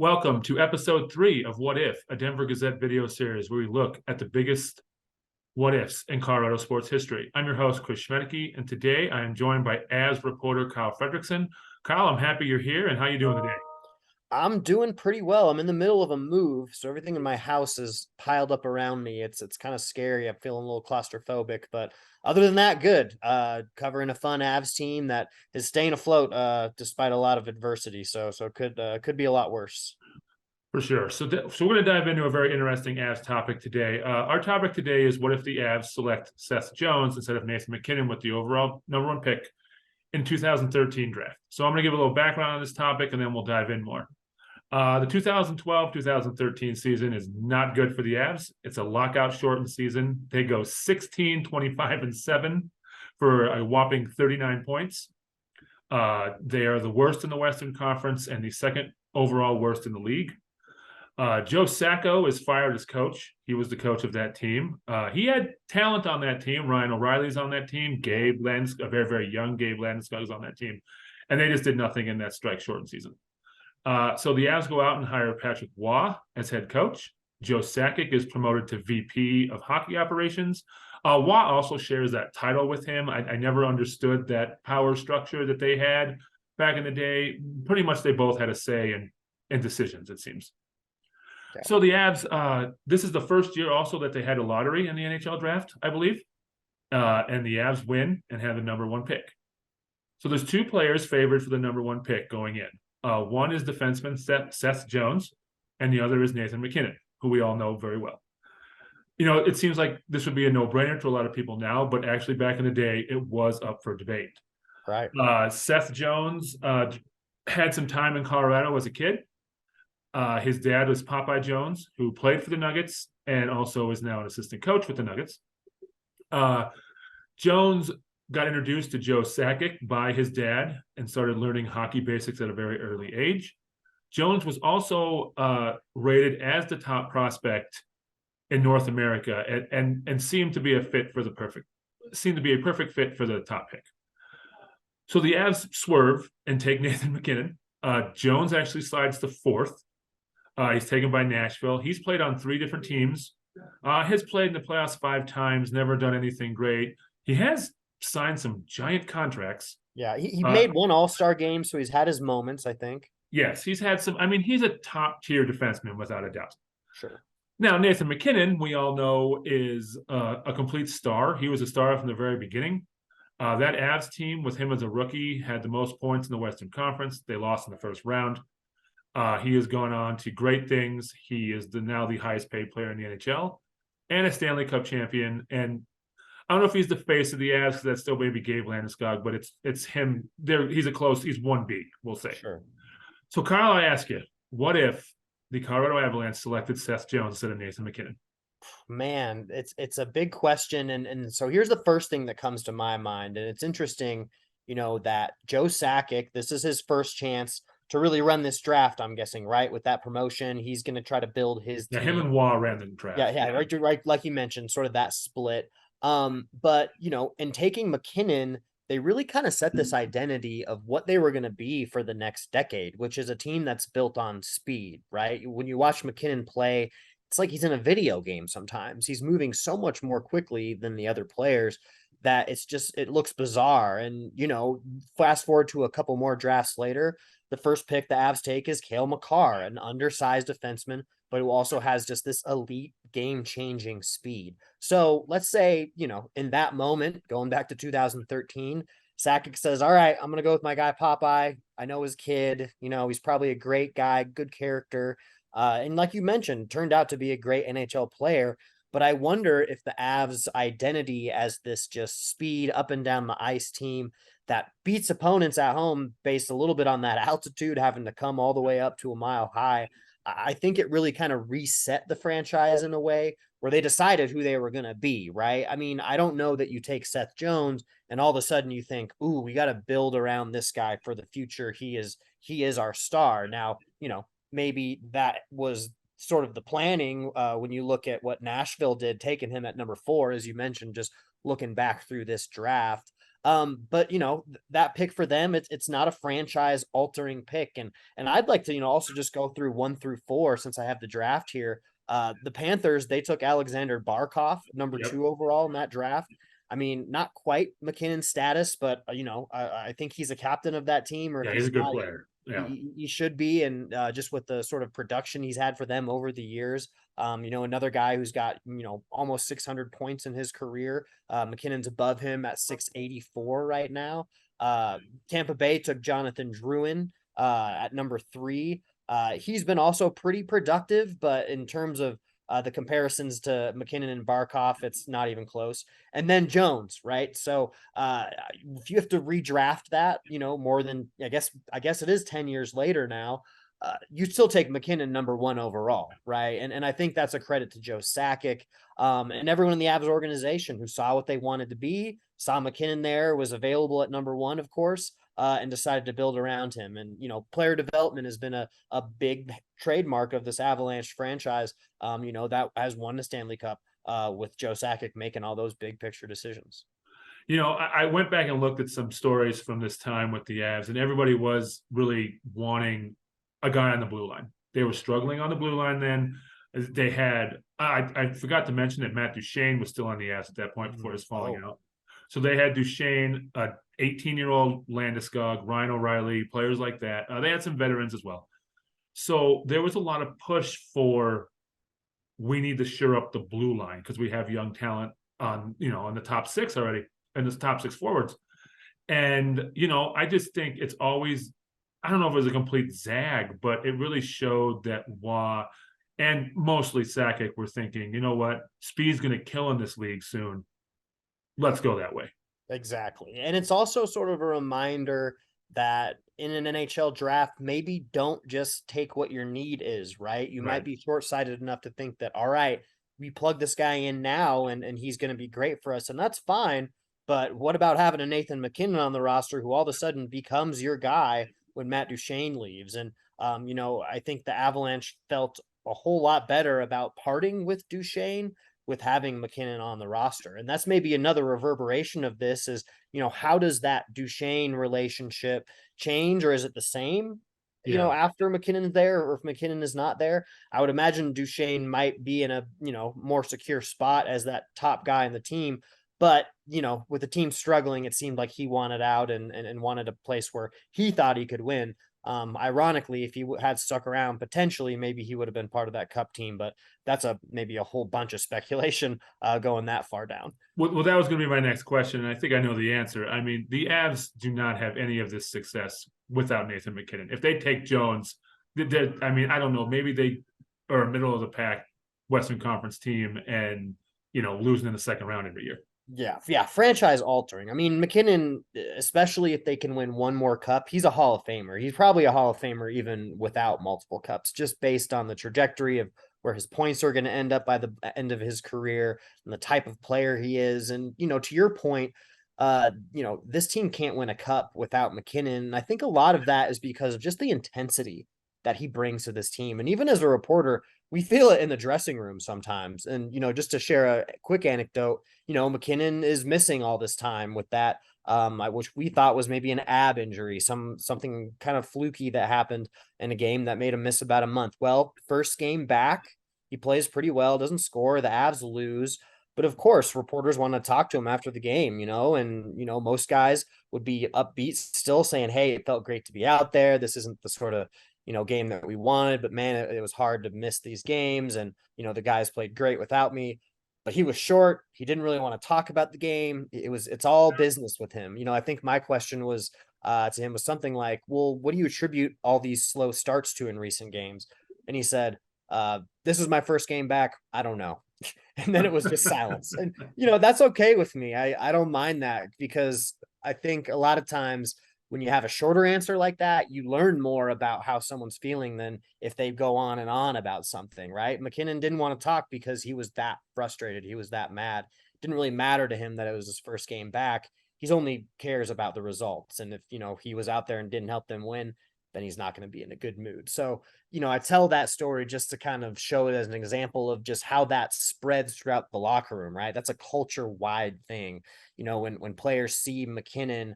Welcome to episode 3 of What If, a Denver Gazette video series where we look at the biggest what ifs in Colorado sports history. I'm your host, Chris Schmaedeke, and today I am joined by Avs reporter Kyle Fredrickson. Kyle, I'm happy you're here, and how you doing today? I'm doing pretty well. I'm in the middle of a move, so everything in my house is piled up around me. It's kind of scary. I'm feeling a little claustrophobic, but other than that, good. Covering a fun Avs team that is staying afloat despite a lot of adversity. So it could be a lot worse. For sure. So we're going to dive into a very interesting Avs topic today. Our topic today is what if the Avs select Seth Jones instead of Nathan MacKinnon with the overall number 1 pick in 2013 draft. So I'm going to give a little background on this topic, and then we'll dive in more. The 2012-2013 season is not good for the Avs. It's a lockout shortened season. They go 16, 25, and 7 for a whopping 39 points. They are the worst in the Western Conference and the second overall worst in the league. Joe Sacco is fired as coach. He was the coach of that team. He had talent on that team. Ryan O'Reilly's on that team. Gabe Landeskog, a very, very young Gabe Landeskog, is on that team. And they just did nothing in that strike shortened season. So the Avs go out and hire Patrick Waugh as head coach. Joe Sakic is promoted to VP of hockey operations. Waugh also shares that title with him. I never understood that power structure that they had back in the day. Pretty much they both had a say in decisions, it seems. Yeah. So the Avs, this is the first year also that they had a lottery in the NHL draft, I believe. And the Avs win and have the number 1 pick. So there's 2 players favored for the number 1 pick going in. One is defenseman Seth Jones, and the other is Nathan MacKinnon, who we all know very well. You know, it seems like this would be a no-brainer to a lot of people now, but actually back in the day, it was up for debate. Right. Seth Jones had some time in Colorado as a kid. His dad was Popeye Jones, who played for the Nuggets and also is now an assistant coach with the Nuggets. Jones got introduced to Joe Sakic by his dad and started learning hockey basics at a very early age. Jones was also rated as the top prospect in North America and seemed to be a perfect fit for the top pick. So the Avs swerve and take Nathan MacKinnon. Jones actually slides to 4th. He's taken by Nashville. He's played on 3 different teams. Has played in the playoffs 5 times, never done anything great. He has signed some giant contracts. Yeah, he made one All-Star game, so he's had his moments, I think. Yes, he's had some. I mean, he's a top-tier defenseman without a doubt. Sure. Now, Nathan MacKinnon, we all know, is a complete star. He was a star from the very beginning. That Avs team with him as a rookie had the most points in the Western Conference. They lost in the first round. He has gone on to great things. He is now the highest paid player in the NHL and a Stanley Cup champion. And I don't know if he's the face of the Avs, because that's still maybe Gabe Landeskog, but it's him. He's 1B, we'll say. Sure. So, Kyle, I ask you, what if the Colorado Avalanche selected Seth Jones instead of Nathan MacKinnon? Man, it's a big question. And so here's the first thing that comes to my mind. And it's interesting, that Joe Sakic, this is his first chance to really run this draft, I'm guessing, right? With that promotion, he's going to try to build his team. Him and Waugh ran the draft. Yeah, right. Like you mentioned, sort of that split. But, in taking MacKinnon, they really kind of set this identity of what they were going to be for the next decade, which is a team that's built on speed, right? When you watch MacKinnon play, it's like he's in a video game sometimes. He's moving so much more quickly than the other players that it looks bizarre. And, fast forward to a couple more drafts later, the first pick the Avs take is Cale Makar, an undersized defenseman, but who also has just this elite game-changing speed. So let's say, in that moment, going back to 2013, Sakic says, all right, I'm going to go with my guy Popeye. I know his kid, he's probably a great guy, good character. And like you mentioned, turned out to be a great NHL player. But I wonder if the Avs' identity as this just speed up and down the ice team that beats opponents at home based a little bit on that altitude, having to come all the way up to a mile high, I think it really kind of reset the franchise in a way where they decided who they were going to be, right? I mean, I don't know that you take Seth Jones and all of a sudden you think, ooh, we got to build around this guy for the future. He is our star. Now, maybe that was sort of the planning when you look at what Nashville did, taking him at number 4, as you mentioned, just looking back through this draft. But that pick for them, it's not a franchise altering pick. And I'd like to, also just go through 1 through 4 since I have the draft here. The Panthers, they took Alexander Barkov, number Yep. 2 overall in that draft. I mean, not quite McKinnon status, but I think he's a captain of that team, or if Yeah, he's a he's good not, player. Yeah. he should be. And just with the sort of production he's had for them over the years, another guy who's got, almost 600 points in his career. McKinnon's above him at 684 right now. Tampa Bay took Jonathan Drouin at number 3. He's been also pretty productive, but in terms of the comparisons to McKinnon and Barkov, it's not even close. And then Jones, right? So if you have to redraft that, more than I guess it is 10 years later now, you still take McKinnon number 1 overall, right? And I think that's a credit to Joe Sakic and everyone in the Avs organization who saw what they wanted to be, saw McKinnon there, was available at number 1, of course, and decided to build around him. And, player development has been a big trademark of this Avalanche franchise, that has won the Stanley Cup with Joe Sakic making all those big picture decisions. I went back and looked at some stories from this time with the Avs, and everybody was really wanting a guy on the blue line. They were struggling on the blue line then. They had, I forgot to mention that Matt Duchene was still on the Avs at that point before his falling out. So they had Duchene, 18-year-old Landeskog, Ryan O'Reilly, players like that. They had some veterans as well. So there was a lot of push for, we need to shore up the blue line because we have young talent on, in the top 6 already, and the top 6 forwards. And, I just think it's always, I don't know if it was a complete zag, but it really showed that Waugh and mostly Sakic were thinking, you know what, Speed's going to kill in this league soon. Let's go that way. Exactly. And it's also sort of a reminder that in an NHL draft, maybe don't just take what your need is, right? You might be short-sighted enough to think that, all right, we plug this guy in now and he's going to be great for us. And that's fine. But what about having a Nathan MacKinnon on the roster who all of a sudden becomes your guy when Matt Duchene leaves? And, I think the Avalanche felt a whole lot better about parting with Duchene with having MacKinnon on the roster. And that's maybe another reverberation of this is, how does that Duchene relationship change, or is it the same, after McKinnon's there, or if McKinnon is not there? I would imagine Duchene might be in a, more secure spot as that top guy in the team. But, with the team struggling, it seemed like he wanted out and wanted a place where he thought he could win. Ironically, if he had stuck around, potentially, maybe he would have been part of that Cup team, but that's maybe a whole bunch of speculation going that far down. Well, that was going to be my next question, and I think I know the answer. I mean, the Avs do not have any of this success without Nathan MacKinnon. If they take Jones, I don't know, maybe they are a middle of the pack Western Conference team and, losing in the second round every year. Yeah, franchise altering. I mean, MacKinnon, especially if they can win one more cup, he's a Hall of Famer. He's probably a Hall of Famer even without multiple cups, just based on the trajectory of where his points are going to end up by the end of his career and the type of player he is. And, to your point, this team can't win a cup without MacKinnon. I think a lot of that is because of just the intensity that he brings to this team. And even as a reporter, we feel it in the dressing room sometimes. And, just to share a quick anecdote, MacKinnon is missing all this time with that, which we thought was maybe an ab injury, something kind of fluky that happened in a game that made him miss about a month. Well, first game back, he plays pretty well, doesn't score, the Avs lose. But of course, reporters want to talk to him after the game, and, most guys would be upbeat still saying, hey, it felt great to be out there. This isn't the sort of, game that we wanted, but man, it was hard to miss these games. And, the guys played great without me, but he was short. He didn't really want to talk about the game. It's all business with him. I think my question was to him was something like, well, what do you attribute all these slow starts to in recent games? And he said, this is my first game back. I don't know. And then it was just silence. And, that's okay with me. I don't mind that, because I think a lot of times when you have a shorter answer like that, you learn more about how someone's feeling than if they go on and on about something, right? MacKinnon didn't want to talk because he was that frustrated. He was that mad. It didn't really matter to him that it was his first game back. He's only cares about the results. And if, he was out there and didn't help them win, then he's not going to be in a good mood. So, I tell that story just to kind of show it as an example of just how that spreads throughout the locker room, right? That's a culture wide thing. When players see MacKinnon,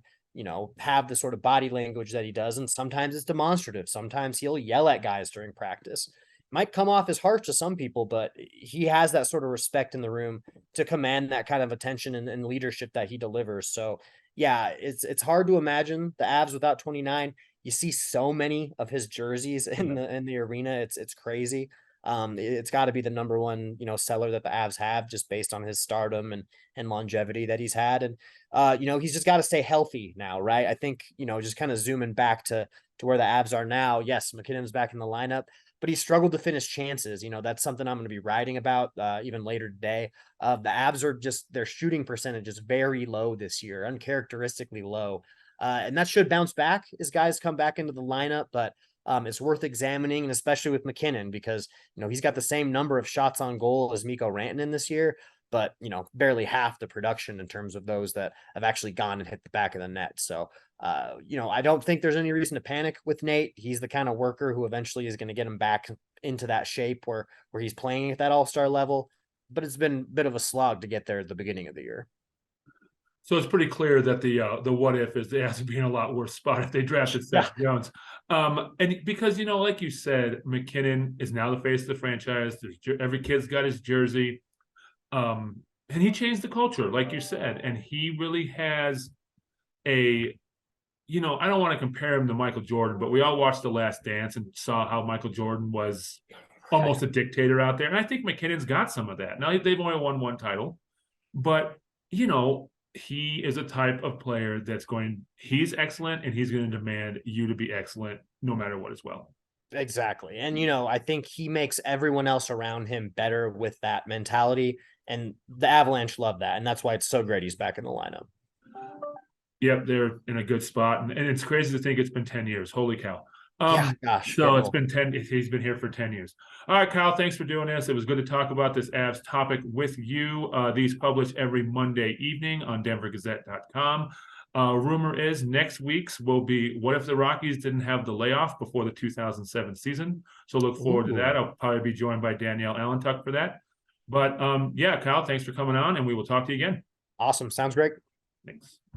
have the sort of body language that he does, and sometimes it's demonstrative. Sometimes he'll yell at guys during practice. Might come off as harsh to some people, but he has that sort of respect in the room to command that kind of attention and leadership that he delivers. So yeah, it's hard to imagine the Avs without 29. You see so many of his jerseys in the arena. It's crazy. It's got to be the number one, seller that the Avs have, just based on his stardom and longevity that he's had. And he's just got to stay healthy now, right? I think, just kind of zooming back to where the Avs are now. Yes, MacKinnon's back in the lineup, but he struggled to finish chances. That's something I'm going to be writing about even later today. The Avs are just, their shooting percentage is very low this year, uncharacteristically low. And that should bounce back as guys come back into the lineup, but it's worth examining, and especially with MacKinnon, because, he's got the same number of shots on goal as Mikko Rantanen this year, but, barely half the production in terms of those that have actually gone and hit the back of the net. So, I don't think there's any reason to panic with Nate. He's the kind of worker who eventually is going to get him back into that shape where he's playing at that all-star level, but it's been a bit of a slog to get there at the beginning of the year. So it's pretty clear that the what if is the Avs would be in a lot worse spot if they drafted Seth Jones. And because, like you said, MacKinnon is now the face of the franchise. Every kid's got his jersey. And he changed the culture, like you said. And he really has I don't want to compare him to Michael Jordan, but we all watched The Last Dance and saw how Michael Jordan was almost a dictator out there. And I think MacKinnon's got some of that. Now, they've only won one title, but, he is a type of player he's excellent, and he's going to demand you to be excellent no matter what as well. Exactly. And, I think he makes everyone else around him better with that mentality. And the Avalanche love that. And that's why it's so great he's back in the lineup. Yep, they're in a good spot. And it's crazy to think it's been 10 years. Holy cow. Gosh. So it's been 10. He's been here for 10 years. All right, Kyle, thanks for doing this. It was good to talk about this Avs topic with you. These publish every Monday evening on denvergazette.com. Rumor is next week's will be what if the Rockies didn't have the layoff before the 2007 season. So look forward to that. I'll probably be joined by Danielle Allentuck for that. But Kyle, thanks for coming on, and we will talk to you again. Awesome. Sounds great. Thanks.